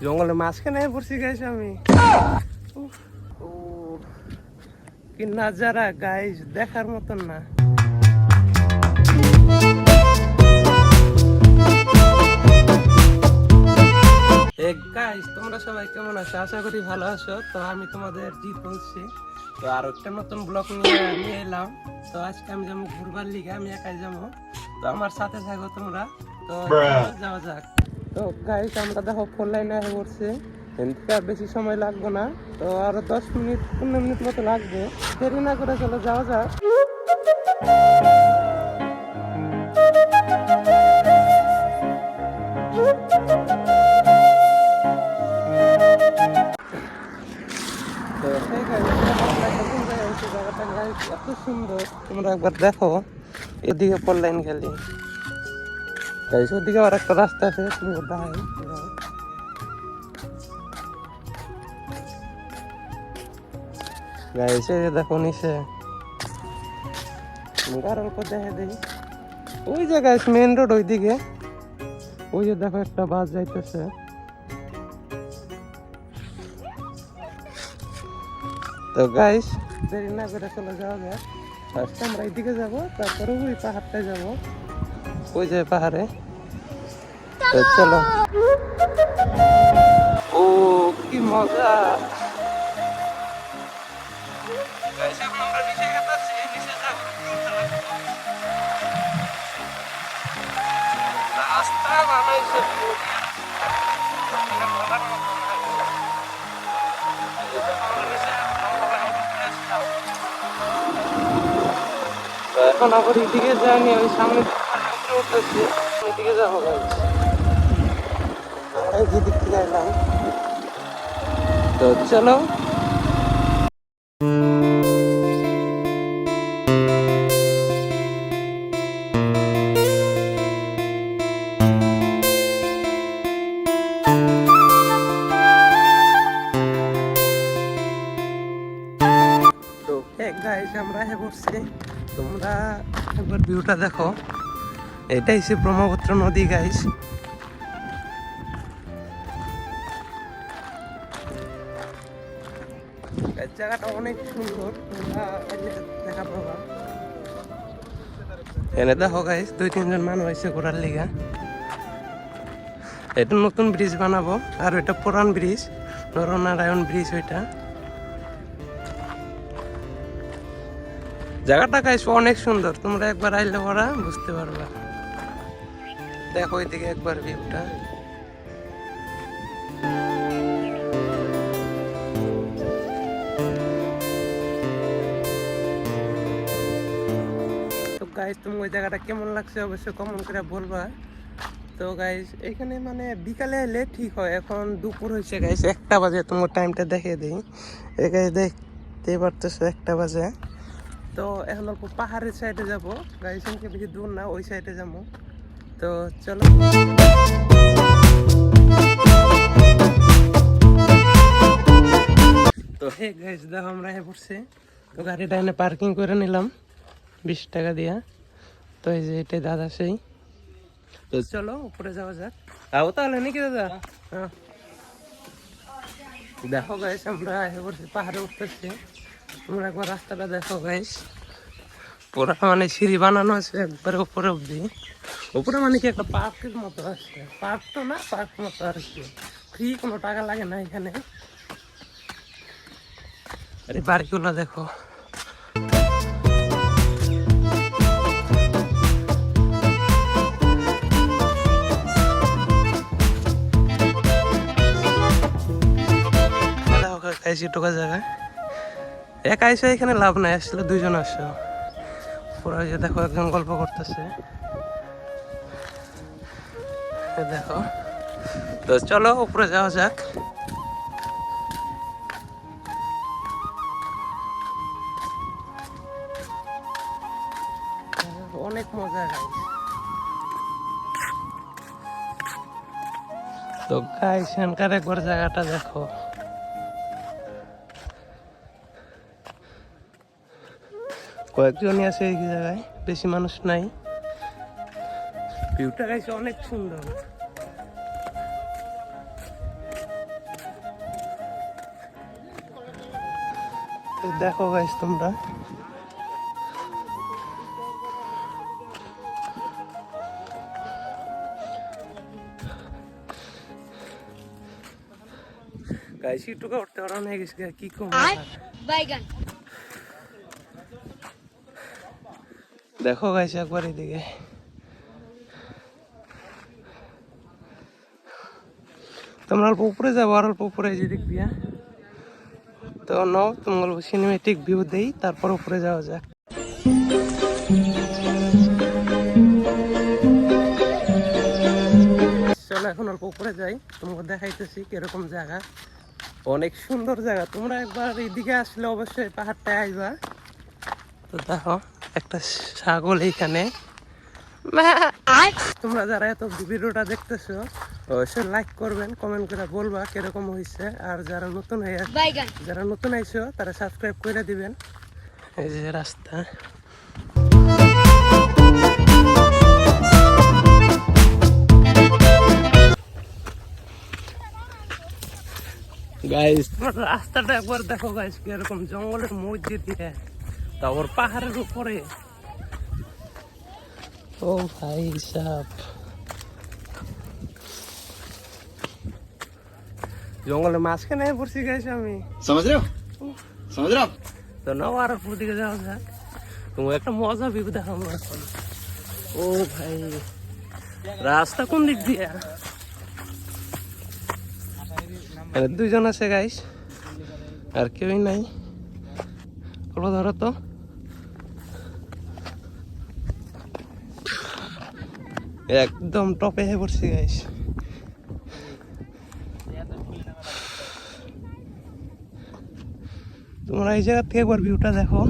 জঙ্গলের মাঝখানে পড়ছি গাইস আমি। উফ, ও কি নাজারা গাইস, দেখার মতন না। গাইস তোমরা সবাই কেমন আছো? আশা করি ভালো আছো। তো আমি তোমাদের জিত বলছি। তো আর একটা নতুন ব্লগ নিয়ে এলাম। তো আজকে আমি যাবো ঘুরবার লিগে, আমি একাই যাবো। তো আমার সাথে থাকো তোমরা। তো যাওয়া যাক। তো গাইস আমরা দেখো ফোর লাইনে এসে পড়ছি। বেশি সময় লাগবে না, তো আরো 10 মিনিট 15 মিনিট মতো লাগবে। দেরি না করে চলো যাওয়া যাক। এত সুন্দর, তোমরা একবার দেখো। এদিকে ফোর লাইন খালি, ওদিকে আর একটা রাস্তা আছে, তুমি দেখাই। দেখো নিচে অল্প দেখে দিই। ওই যে গাইস মেন রোড ওইদিকে, ওই যে দেখো একটা বাস যাইতেছে। তো গাইস দেরি না করে চলে যাওয়া যায়। ফার্স্ট আমরা এইদিকে যাবো, তারপরে ওই পাহাড়টায় যাবো, ওই যে পাহাড়ে। তো চলো। ও কি মজা! রাস্তা বানাইছে এখন আবার এদিকে যায়নি, ওই সামনে উঠতেছি, এদিকে যাবো। এদিক থেকে এলাম, তো চলো। গাইস আমরা এসে পড়ছি, তোমরা একবার ভিউটা দেখো। এটাই হচ্ছে ব্রহ্মপুত্র নদী গাইস। জায়গাটা অনেক সুন্দর, তোমরা দেখা পাবা। এনে দেখো গাইস 2-3 জন মানুষ হয়েছে ঘোরার লিগা। এটা নতুন ব্রিজ বানাবো, আর এটা পুরান ব্রিজ, নরনারায়ণ ব্রিজ। ওইটা জায়গাটা গাইস অনেক সুন্দর, তোমরা একবার আইলে ওরা বুঝতে পারবা। দেখো ওইদিকে একবার ভিউটা। তো গাইস তুমি ওই জায়গাটা কেমন লাগছে অবশ্যই কমেন্ট করে বলবা। তো গাইস এখানে মানে বিকালে এলে ঠিক হয়, এখন দুপুর হয়েছে গাইস, 1টা বাজে। তোমার টাইমটা দেখে দিই, দেখতে পারতেছো 1টা বাজে। তো এখন অল্প পাহাড়ের সাইডে যাবো গাইস, বেশি দূর না, ওই সাইডে যাবো। তো চলো। তো হে গাইস দেখো আমরা পড়ছি। তো গাড়িটা এনে পার্কিং করে নিলাম 20 টাকা দিয়া। তো এই যে এটাই দাদা সেই। তো চলো উপরে যাওয়া যাক। আও তাহলে নাকি দাদা? হ্যাঁ দেখো গাইস আমরা পড়ছি, পাহাড়ে উঠতেছি। তোমরা একবার রাস্তাটা দেখো গাইস, পুরা মানে সিঁড়ি বানানো আছে একবারে উপরে অব্দি। উপরে মানে কি একটা পার্কের মতো আছে, পার্ক তো না, পার্ক মতো আর কি। ফ্রি, কোনো টাকা লাগে না এখানে। আরে বাড়িগুলো দেখো। টোকা জায়গায় একা এসে এখানে লাভ নাই, আসলে 2 জন আসো। পুরো যে দেখো একজন গল্প করতেছে, দেখো। তো চলো উপরে যাওয়া যাক। অনেক মজা গাইস। তো গাইস এখানকার একবার জায়গাটা দেখো। কয়েকজনই আছে এই জায়গায়, বেশি মানুষ নাই। ভিউটা গাইস অনেক সুন্দর। দেখো গাইস তোমরা, গাইস একটু উঠতে পারো না গেছে কি কম বাইগান। দেখো গাইস একবার এদিকে, তোমরা অল্প উপরে যাবো, আর অল্প উপরে যেদিক দিয়া তো নাও, তোমার সিনেমেটিক ভিউ দেই, তারপর উপরে যাওয়া যাক। চলো এখন অল্প উপরে যাই, তোমাকে দেখাইতেছি কিরকম জায়গা। অনেক সুন্দর জায়গা, তোমরা একবার এইদিকে আসলে অবশ্যই পাহাড়টায় আইবা। তো দেখো একটা ছাগল এইখানে। তোমরা যারা এত ভিডিওটা দেখতেছো অবশ্যই লাইক করবেন, কমেন্ট করে বলবা কিরকম হয়েছে। আর যারা নতুন আইছো তারা সাবস্ক্রাইব করে দিবেন। এই যে রাস্তা, গাইস রাস্তাটা একবার দেখো গাইস, কিরকম জঙ্গলের মধ্যে দিয়ে, তারপর পাহাড়ের উপরে। ও ভাই সাহেব, জঙ্গলের মাঝখানে পড়ছি গাইস আমি, সমুদ্র তো নাও, আর উপর দিকে যাওয়া যাক। তোমার একটা মজা ভিউ দেখাবো এখন। ও ভাই রাস্তা কোন দিক দিয়ে, দুইজন আছে গাইস, আর কেউই নাই। ওগুলো ধরো তো, একদম টপে হয়ে পড়ছি গাইস। তোমরা এই জায়গা থেকে একবার ভিউটা দেখো,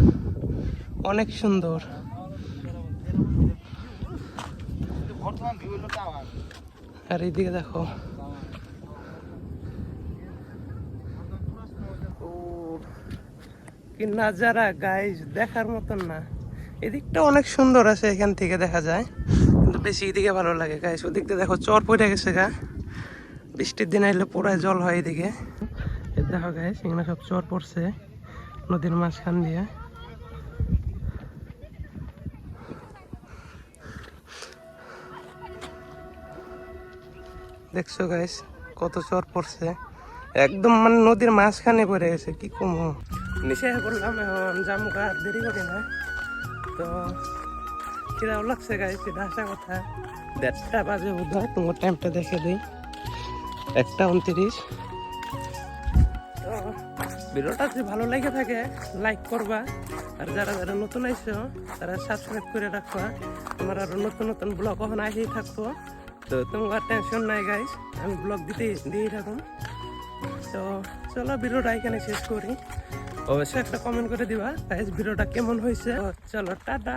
অনেক সুন্দর। আর এইদিকে দেখো, কি নাজারা গাইস, দেখার মতন না। এদিকটা অনেক সুন্দর আছে, এখান থেকে দেখা যায়, কিন্তু বেশি এদিকে ভালো লাগে গাইস। ওদিক দিয়ে দেখো চর পড়ে গেছে গা, বৃষ্টির দিন আইলে পুরাই জল হয় এদিকে। দেখো গাইস এখানে সব চর পড়ছে নদীর মাঝখান দিয়ে। দেখছো গাইস কত চর পড়ছে, একদম মানে নদীর মাঝখানে পড়ে গেছে, কি কম। নিচে করলাম, এখন জামুকা দেরি করি না। তো কিরাও লাগছে গাইস, এটা আসা কথা 1:30 বাজে বোধ হয়। তোমার টাইমটা দেখে দিই, 1:29। তো ভিডিওটা যদি ভালো লেগে থাকে লাইক করবা, আর যারা যারা নতুন আইছো তারা সাবস্ক্রাইব করে রাখবা। তোমার আরো নতুন নতুন ব্লগ কখন আসেই থাকবো, তো তোমার টেনশন নাই গাইস, আমি ব্লগ দিয়েই থাকুন। তো চলো ভিডিওটা এখানে শেষ করি, অবশ্যই একটা কমেন্ট করে দিবা গাইস ভিডিওটা কেমন হয়েছে। চলো টাটা।